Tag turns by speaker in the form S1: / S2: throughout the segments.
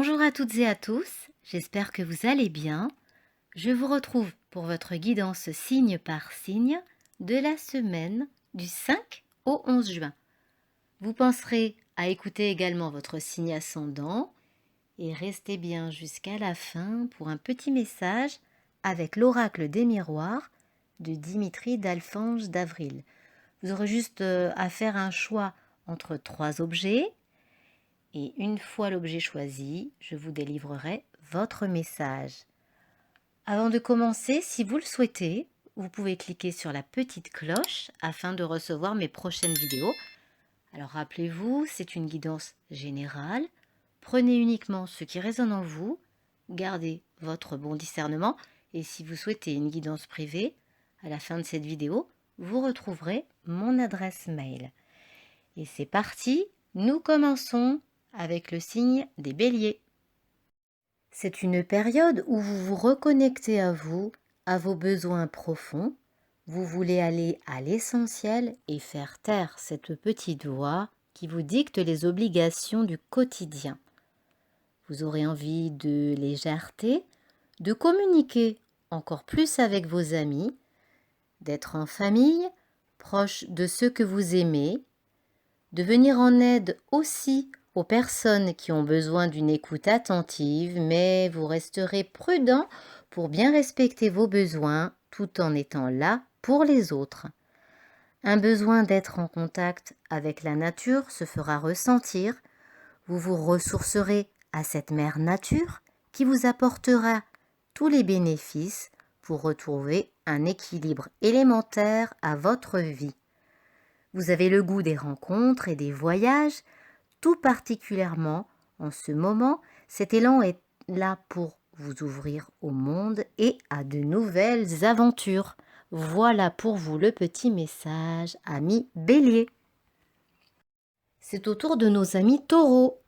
S1: Bonjour à toutes et à tous, j'espère que vous allez bien. Je vous retrouve pour votre guidance signe par signe de la semaine du 5 au 11 juin. Vous penserez à écouter également votre signe ascendant et restez bien jusqu'à la fin pour un petit message avec l'oracle des miroirs de Dimitri d'Alphonse d'Avril. Vous aurez juste à faire un choix entre 3 objets. Et une fois l'objet choisi, je vous délivrerai votre message. Avant de commencer, si vous le souhaitez, vous pouvez cliquer sur la petite cloche afin de recevoir mes prochaines vidéos. Alors rappelez-vous, c'est une guidance générale. Prenez uniquement ce qui résonne en vous, gardez votre bon discernement et si vous souhaitez une guidance privée, à la fin de cette vidéo, vous retrouverez mon adresse mail. Et c'est parti, nous commençons avec le signe des béliers. C'est une période où vous vous reconnectez à vous, à vos besoins profonds. Vous voulez aller à l'essentiel et faire taire cette petite voix qui vous dicte les obligations du quotidien. Vous aurez envie de légèreté, de communiquer encore plus avec vos amis, d'être en famille, proche de ceux que vous aimez, de venir en aide aussi aux personnes qui ont besoin d'une écoute attentive, mais vous resterez prudent pour bien respecter vos besoins tout en étant là pour les autres. Un besoin d'être en contact avec la nature se fera ressentir. Vous vous ressourcerez à cette mère nature qui vous apportera tous les bénéfices pour retrouver un équilibre élémentaire à votre vie. Vous avez le goût des rencontres et des voyages, tout particulièrement en ce moment, cet élan est là pour vous ouvrir au monde et à de nouvelles aventures. Voilà pour vous le petit message, amis béliers. C'est au tour de nos amis taureaux.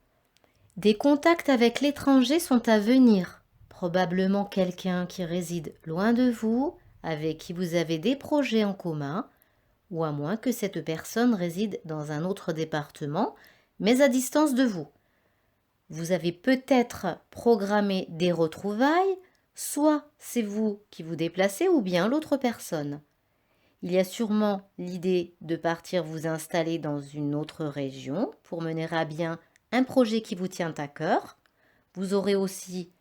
S1: Des contacts avec l'étranger sont à venir. Probablement quelqu'un qui réside loin de vous, avec qui vous avez des projets en commun, ou à moins que cette personne réside dans un autre département, mais à distance de vous. Vous avez peut-être programmé des retrouvailles, soit c'est vous qui vous déplacez ou bien l'autre personne. Il y a sûrement l'idée de partir vous installer dans une autre région pour mener à bien un projet qui vous tient à cœur. Vous aurez aussi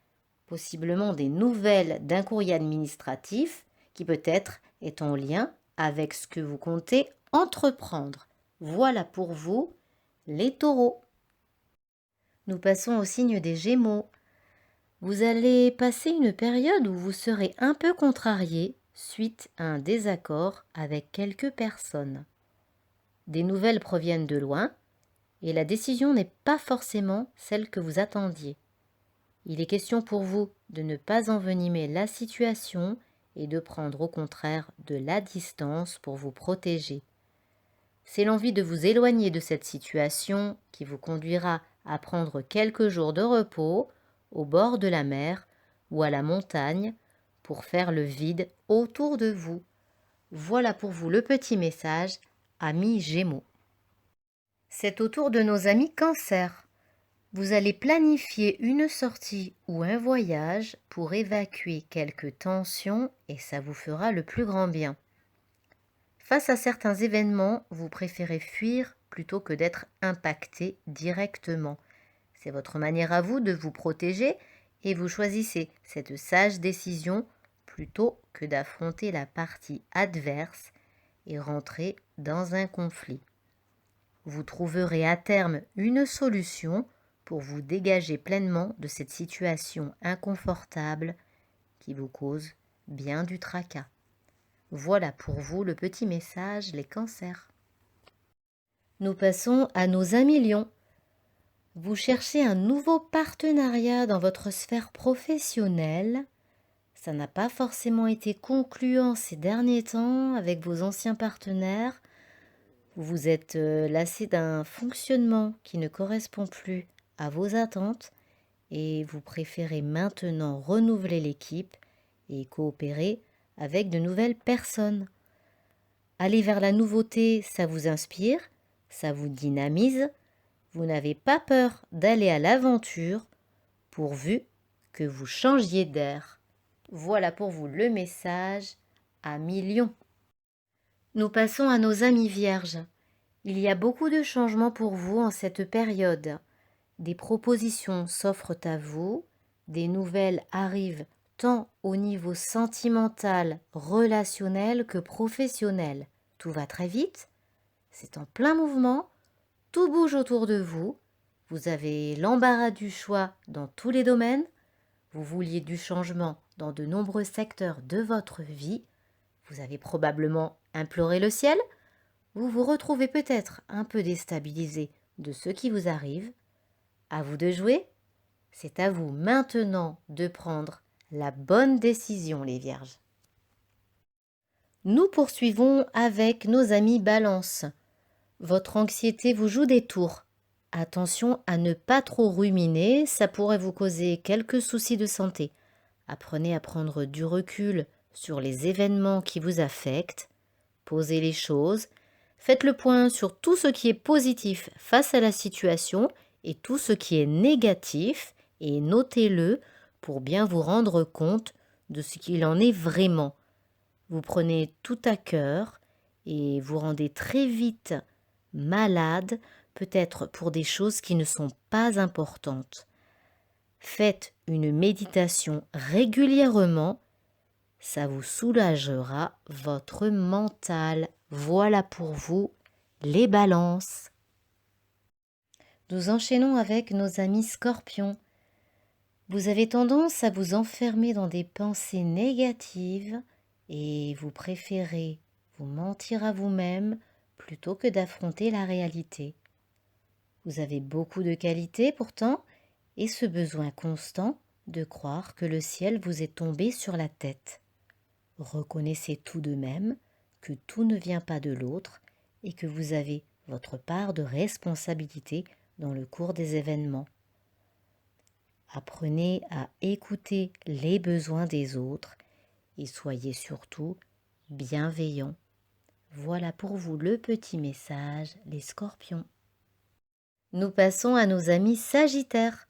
S1: possiblement des nouvelles d'un courrier administratif qui peut-être est en lien avec ce que vous comptez entreprendre. Voilà pour vous, les taureaux. Nous passons au signe des Gémeaux. Vous allez passer une période où vous serez un peu contrarié suite à un désaccord avec quelques personnes. Des nouvelles proviennent de loin et la décision n'est pas forcément celle que vous attendiez. Il est question pour vous de ne pas envenimer la situation et de prendre au contraire de la distance pour vous protéger. C'est l'envie de vous éloigner de cette situation qui vous conduira à prendre quelques jours de repos au bord de la mer ou à la montagne pour faire le vide autour de vous. Voilà pour vous le petit message, amis Gémeaux. C'est au tour de nos amis Cancer. Vous allez planifier une sortie ou un voyage pour évacuer quelques tensions et ça vous fera le plus grand bien. Face à certains événements, vous préférez fuir plutôt que d'être impacté directement. C'est votre manière à vous de vous protéger et vous choisissez cette sage décision plutôt que d'affronter la partie adverse et rentrer dans un conflit. Vous trouverez à terme une solution pour vous dégager pleinement de cette situation inconfortable qui vous cause bien du tracas. Voilà pour vous le petit message, les cancers. Nous passons à nos amis lions. Vous cherchez un nouveau partenariat dans votre sphère professionnelle. Ça n'a pas forcément été concluant ces derniers temps avec vos anciens partenaires. Vous vous êtes lassé d'un fonctionnement qui ne correspond plus à vos attentes et vous préférez maintenant renouveler l'équipe et coopérer avec de nouvelles personnes. Aller vers la nouveauté, ça vous inspire, ça vous dynamise. Vous n'avez pas peur d'aller à l'aventure. pourvu que vous changiez d'air. Voilà pour vous le message à millions. Nous passons à nos amis vierges. Il y a beaucoup de changements pour vous en cette période. Des propositions s'offrent à vous, des nouvelles arrivent tant au niveau sentimental, relationnel que professionnel. Tout va très vite, c'est en plein mouvement, tout bouge autour de vous, vous avez l'embarras du choix dans tous les domaines, vous vouliez du changement dans de nombreux secteurs de votre vie, vous avez probablement imploré le ciel, vous vous retrouvez peut-être un peu déstabilisé de ce qui vous arrive. À vous de jouer, c'est à vous maintenant de prendre la bonne décision, les vierges. Nous poursuivons avec nos amis Balance. Votre anxiété vous joue des tours. Attention à ne pas trop ruminer, ça pourrait vous causer quelques soucis de santé. Apprenez à prendre du recul sur les événements qui vous affectent. Posez les choses. Faites le point sur tout ce qui est positif face à la situation et tout ce qui est négatif et notez-le pour bien vous rendre compte de ce qu'il en est vraiment. Vous prenez tout à cœur et vous rendez très vite malade, peut-être pour des choses qui ne sont pas importantes. Faites une méditation régulièrement, ça vous soulagera votre mental. Voilà pour vous les balances. Nous enchaînons avec nos amis scorpions. Vous avez tendance à vous enfermer dans des pensées négatives et vous préférez vous mentir à vous-même plutôt que d'affronter la réalité. Vous avez beaucoup de qualités pourtant et ce besoin constant de croire que le ciel vous est tombé sur la tête. Reconnaissez tout de même que tout ne vient pas de l'autre et que vous avez votre part de responsabilité dans le cours des événements. Apprenez à écouter les besoins des autres et soyez surtout bienveillants. Voilà pour vous le petit message, les scorpions. Nous passons à nos amis sagittaires.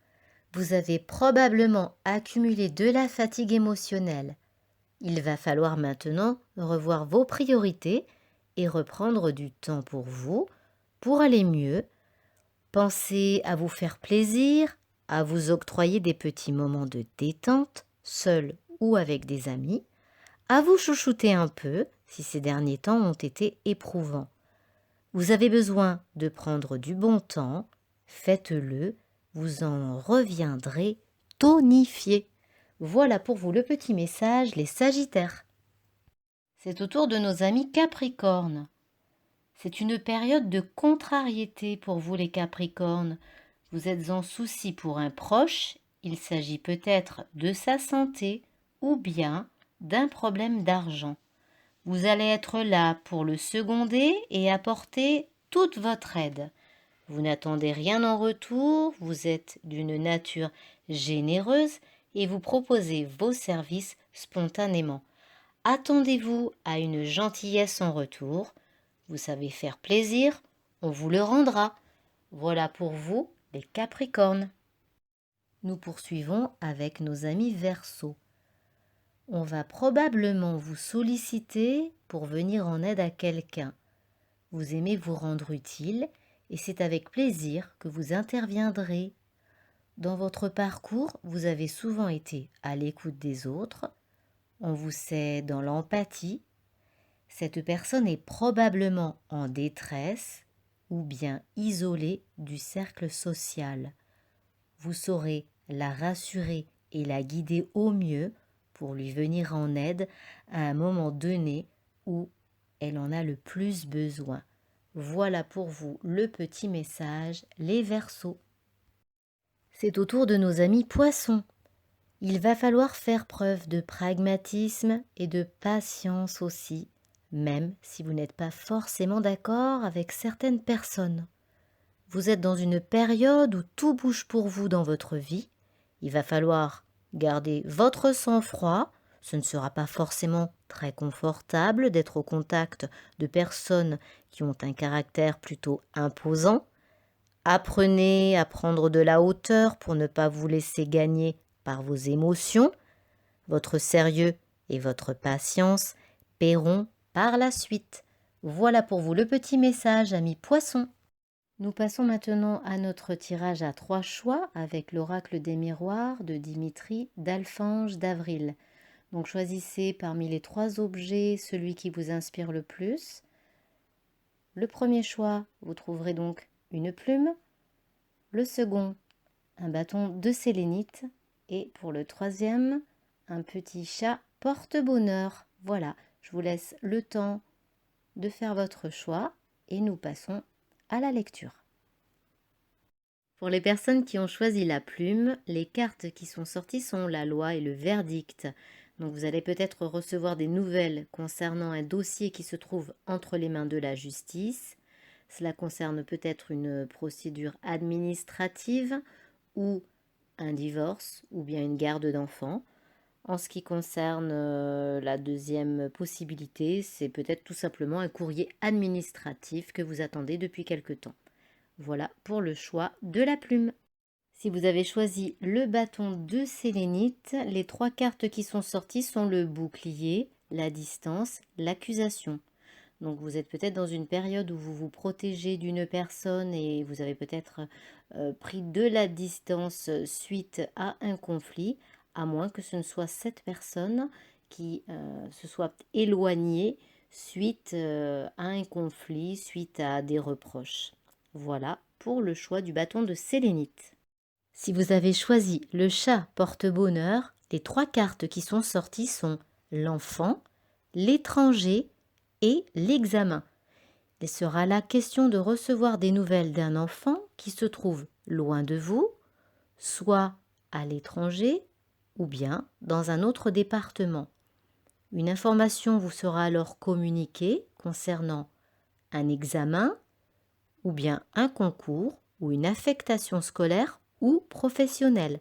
S1: Vous avez probablement accumulé de la fatigue émotionnelle. Il va falloir maintenant revoir vos priorités et reprendre du temps pour vous, pour aller mieux. Pensez à vous faire plaisir, à vous octroyer des petits moments de détente, seul ou avec des amis, à vous chouchouter un peu si ces derniers temps ont été éprouvants. Vous avez besoin de prendre du bon temps, faites-le, vous en reviendrez tonifié. Voilà pour vous le petit message, les sagittaires. C'est au tour de nos amis capricornes. C'est une période de contrariété pour vous les capricornes. Vous êtes en souci pour un proche, il s'agit peut-être de sa santé ou bien d'un problème d'argent. Vous allez être là pour le seconder et apporter toute votre aide. Vous n'attendez rien en retour, vous êtes d'une nature généreuse et vous proposez vos services spontanément. Attendez-vous à une gentillesse en retour. Vous savez faire plaisir, on vous le rendra. Voilà pour vous, les Capricornes. Nous poursuivons avec nos amis Verseaux. On va probablement vous solliciter pour venir en aide à quelqu'un. Vous aimez vous rendre utile et c'est avec plaisir que vous interviendrez. Dans votre parcours, vous avez souvent été à l'écoute des autres. On vous sait dans l'empathie. Cette personne est probablement en détresse ou bien isolée du cercle social. Vous saurez la rassurer et la guider au mieux pour lui venir en aide à un moment donné où elle en a le plus besoin. Voilà pour vous le petit message, les Verseaux. C'est au tour de nos amis Poissons. Il va falloir faire preuve de pragmatisme et de patience aussi, même si vous n'êtes pas forcément d'accord avec certaines personnes. Vous êtes dans une période où tout bouge pour vous dans votre vie. Il va falloir garder votre sang-froid. Ce ne sera pas forcément très confortable d'être au contact de personnes qui ont un caractère plutôt imposant. Apprenez à prendre de la hauteur pour ne pas vous laisser gagner par vos émotions. Votre sérieux et votre patience paieront par la suite. Voilà pour vous le petit message, amis poissons. Nous passons maintenant à notre tirage à 3 choix avec l'oracle des miroirs de Dimitri d'Alphange d'Avril. Donc choisissez parmi les 3 objets celui qui vous inspire le plus. Le premier choix, vous trouverez donc une plume. Le second, un bâton de sélénite. Et pour le troisième, un petit chat porte-bonheur. Voilà, je vous laisse le temps de faire votre choix et nous passons à la lecture. Pour les personnes qui ont choisi la plume, les cartes qui sont sorties sont la loi et le verdict. Donc vous allez peut-être recevoir des nouvelles concernant un dossier qui se trouve entre les mains de la justice. Cela concerne peut-être une procédure administrative ou un divorce ou bien une garde d'enfants. En ce qui concerne la deuxième possibilité, c'est peut-être tout simplement un courrier administratif que vous attendez depuis quelque temps. Voilà pour le choix de la plume. Si vous avez choisi le bâton de sélénite, les 3 cartes qui sont sorties sont le bouclier, la distance, l'accusation. Donc vous êtes peut-être dans une période où vous vous protégez d'une personne et vous avez peut-être pris de la distance suite à un conflit, à moins que ce ne soit cette personne qui se soit éloignée suite à un conflit, suite à des reproches. Voilà pour le choix du bâton de sélénite. Si vous avez choisi le chat porte-bonheur, les 3 cartes qui sont sorties sont l'enfant, l'étranger et l'examen. Il sera là question de recevoir des nouvelles d'un enfant qui se trouve loin de vous, soit à l'étranger ou bien dans un autre département. Une information vous sera alors communiquée concernant un examen ou bien un concours ou une affectation scolaire ou professionnelle.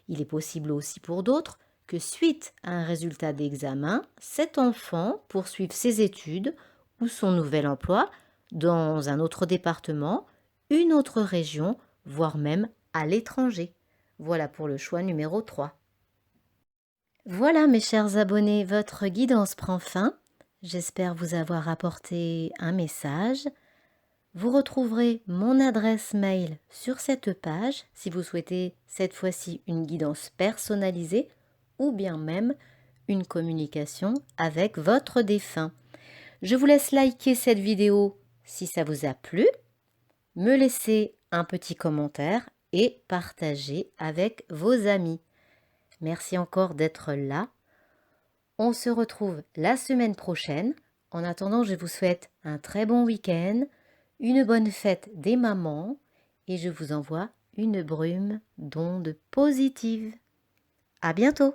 S1: Il est possible aussi pour d'autres que suite à un résultat d'examen, cet enfant poursuive ses études ou son nouvel emploi dans un autre département, une autre région, voire même à l'étranger. Voilà pour le choix numéro 3. Voilà mes chers abonnés, votre guidance prend fin. J'espère vous avoir apporté un message. Vous retrouverez mon adresse mail sur cette page si vous souhaitez cette fois-ci une guidance personnalisée ou bien même une communication avec votre défunt. Je vous laisse liker cette vidéo si ça vous a plu, me laisser un petit commentaire et partager avec vos amis. Merci encore d'être là. On se retrouve la semaine prochaine. En attendant, je vous souhaite un très bon week-end, une bonne fête des mamans et je vous envoie une brume d'ondes positives. À bientôt!